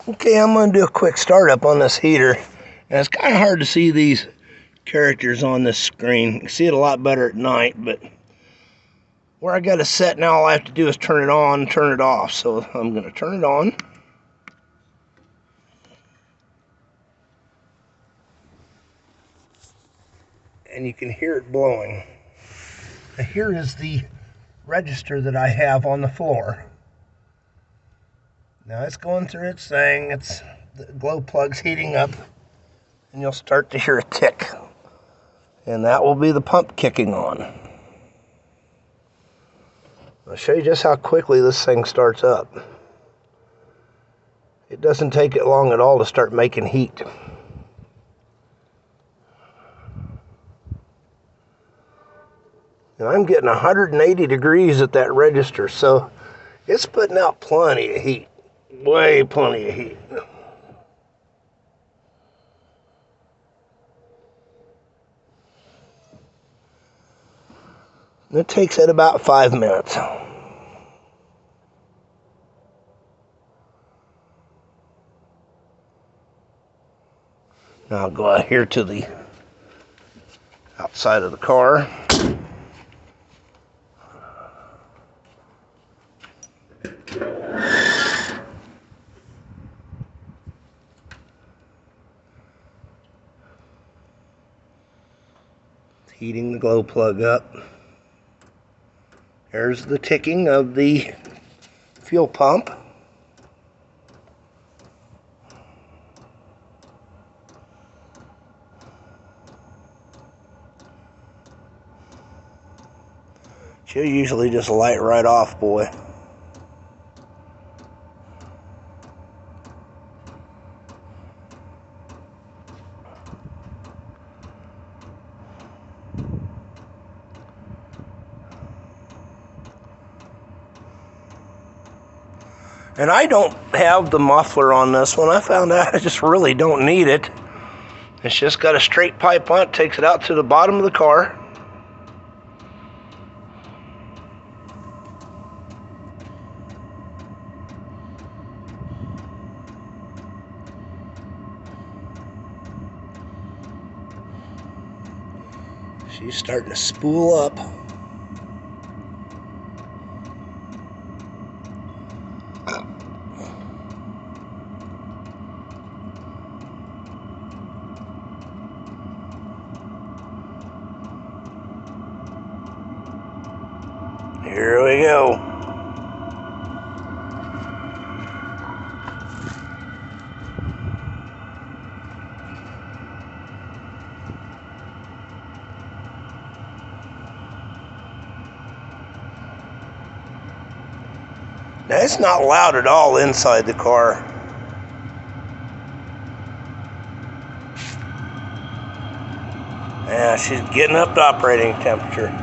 Okay, I'm going to do a quick startup on this heater. And it's kind of hard to see these characters on this screen. You can see it a lot better at night, but where I got it set now, all I have to do is turn it on, turn it off. So I'm going to turn it on. And you can hear it blowing. Now here is the register that I have on the floor. Now it's going through its thing. The glow plug's heating up, and you'll start to hear a tick. And that will be the pump kicking on. I'll show you just how quickly this thing starts up. It doesn't take it long at all to start making heat. And I'm getting 180 degrees at that register, so it's putting out plenty of heat. Way plenty of heat. It takes it about 5 minutes. Now I'll go out here to the outside of the car. Heating the glow plug up. There's the ticking of the fuel pump. She'll usually just light right off, boy. And I don't have the muffler on this one. I found out I just really don't need it. It's just got a straight pipe on it, takes it out to the bottom of the car. She's starting to spool up. Here we go. Now it's not loud at all inside the car. Yeah, she's getting up to operating temperature.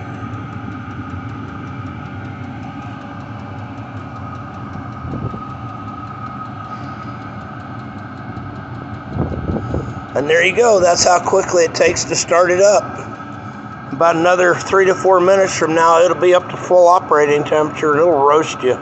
And there you go. That's how quickly it takes to start it up. About another 3 to 4 minutes from now, it'll be up to full operating temperature and it'll roast you.